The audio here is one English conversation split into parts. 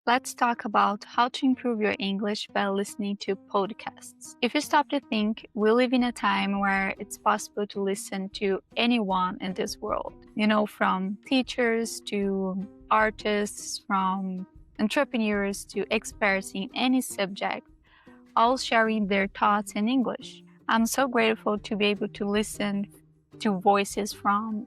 Let's talk about how to improve your English by listening to podcasts. If you stop to think, we live in a time where it's possible to listen to anyone in this world. From teachers to artists, from entrepreneurs to experts in any subject, all sharing their thoughts in English. I'm so grateful to be able to listen to voices from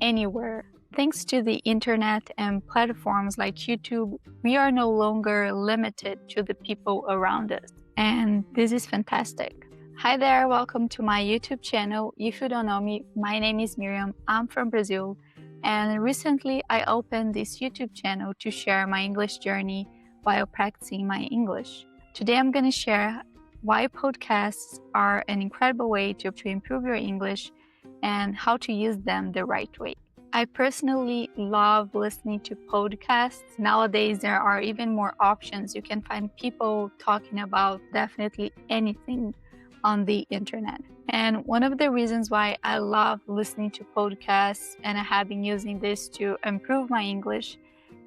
anywhere. Thanks to the internet and platforms like YouTube, we are no longer limited to the people around us. And this is fantastic. Hi there, welcome to my YouTube channel. If you don't know me, my name is Miriam. I'm from Brazil. And recently I opened this YouTube channel to share my English journey while practicing my English. Today I'm going to share why podcasts are an incredible way to improve your English and how to use them the right way. I personally love listening to podcasts. Nowadays, there are even more options. You can find people talking about definitely anything on the internet. And one of the reasons why I love listening to podcasts, and I have been using this to improve my English,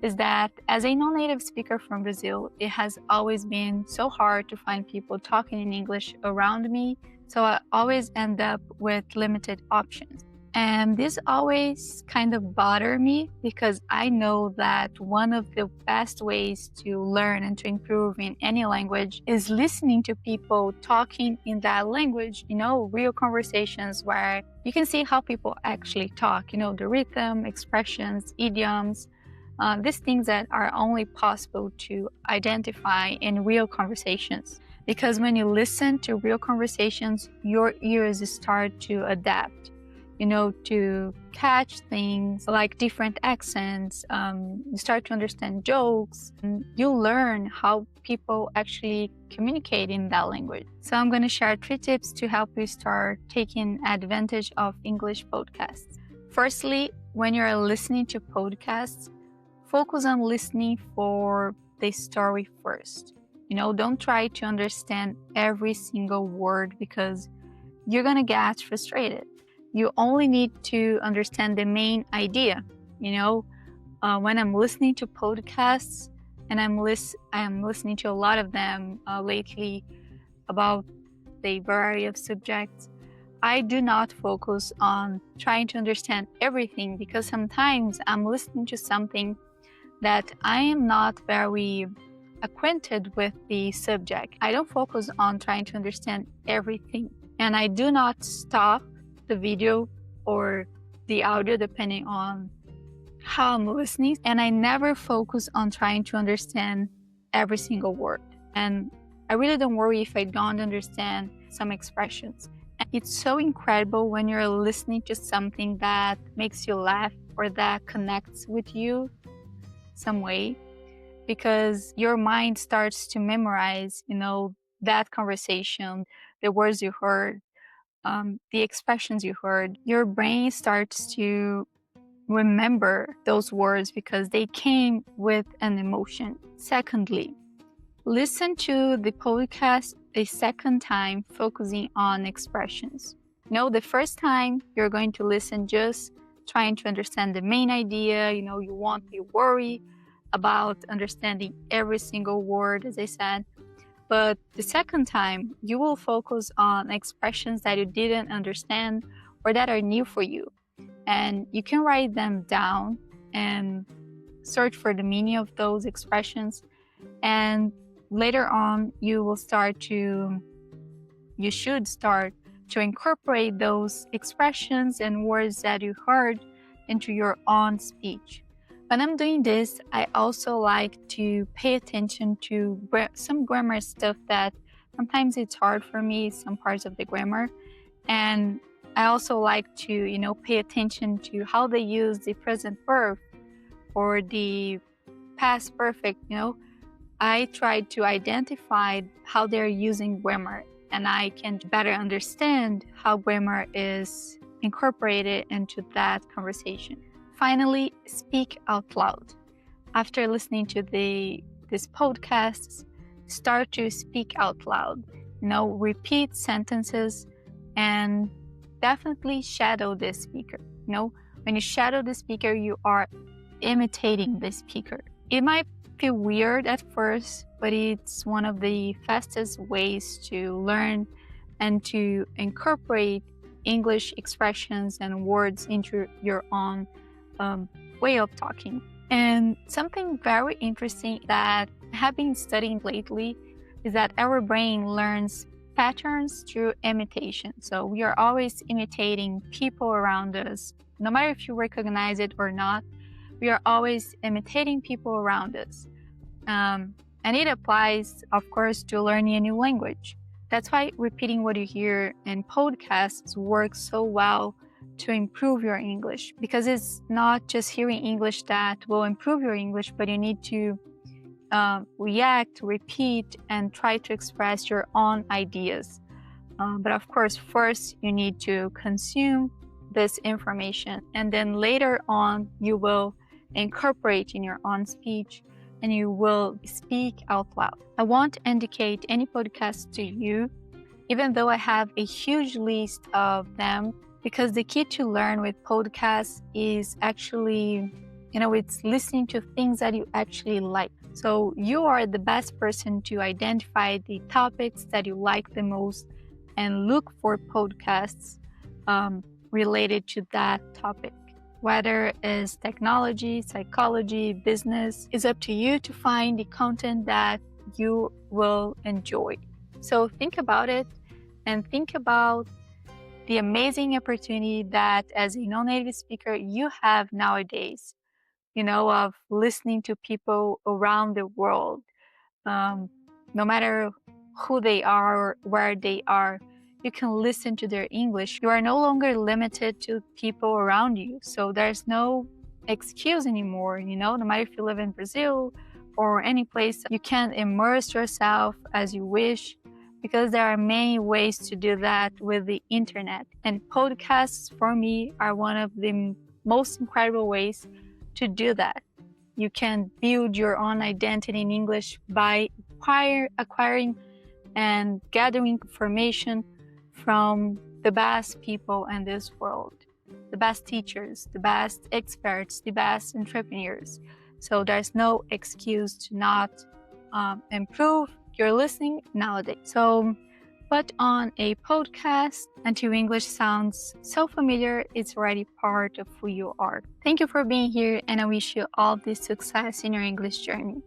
is that as a non-native speaker from Brazil, it has always been so hard to find people talking in English around me. So I always end up with limited options. And this always kind of bothered me because I know that one of the best ways to learn and to improve in any language is listening to people talking in that language, real conversations where you can see how people actually talk, the rhythm, expressions, idioms, these things that are only possible to identify in real conversations. Because when you listen to real conversations, your ears start to adapt. To catch things like different accents, you start to understand jokes, and you learn how people actually communicate in that language. So I'm going to share 3 tips to help you start taking advantage of English podcasts. Firstly, when you're listening to podcasts, focus on listening for the story first. Don't try to understand every single word because you're going to get frustrated. You only need to understand the main idea. When I'm listening to podcasts, and I'm listening to a lot of them lately about the variety of subjects, I do not focus on trying to understand everything because sometimes I'm listening to something that I am not very acquainted with the subject. I don't focus on trying to understand everything, and I do not stop the video or the audio depending on how I'm listening, and I never focus on trying to understand every single word. And I really don't worry if I don't understand some expressions. And it's so incredible when you're listening to something that makes you laugh or that connects with you some way, because your mind starts to memorize, that conversation, the words you heard, the expressions you heard. Your brain starts to remember those words because they came with an emotion. Secondly, listen to the podcast a second time, focusing on expressions. The first time you're going to listen just trying to understand the main idea, you won't be worried about understanding every single word, as I said. But the second time, you will focus on expressions that you didn't understand or that are new for you. And you can write them down and search for the meaning of those expressions. And later on, you should start to incorporate those expressions and words that you heard into your own speech. When I'm doing this, I also like to pay attention to some grammar stuff that sometimes it's hard for me, some parts of the grammar. And I also like to, pay attention to how they use the present verb or the past perfect. I try to identify how they're using grammar, and I can better understand how grammar is incorporated into that conversation. Finally, speak out loud. After listening to these podcasts, start to speak out loud. Repeat sentences and definitely shadow the speaker. When you shadow the speaker, you are imitating the speaker. It might feel weird at first, but it's one of the fastest ways to learn and to incorporate English expressions and words into your own way of talking. And something very interesting that I have been studying lately is that our brain learns patterns through imitation. So we are always imitating people around us. No matter if you recognize it or not, we are always imitating people around us. And it applies, of course, to learning a new language. That's why repeating what you hear in podcasts works so well to improve your English, because it's not just hearing English that will improve your English, but you need to react, repeat, and try to express your own ideas. But of course, first you need to consume this information, and then later on you will incorporate in your own speech and you will speak out loud. I won't indicate any podcast to you, even though I have a huge list of them, because the key to learn with podcasts is actually, it's listening to things that you actually like. So you are the best person to identify the topics that you like the most and look for podcasts related to that topic. Whether it's technology, psychology, business, it's up to you to find the content that you will enjoy. So think about it and think about the amazing opportunity that as a non-native speaker you have nowadays, of listening to people around the world, no matter who they are or where they are. You can listen to their English. You are no longer limited to people around you. So there's no excuse anymore, no matter if you live in Brazil or any place, you can immerse yourself as you wish, because there are many ways to do that with the internet. And podcasts, for me, are one of the most incredible ways to do that. You can build your own identity in English by acquiring and gathering information from the best people in this world, the best teachers, the best experts, the best entrepreneurs. So there's no excuse to not improve your listening nowadays. So put on a podcast until English sounds so familiar, it's already part of who you are. Thank you for being here, and I wish you all the success in your English journey.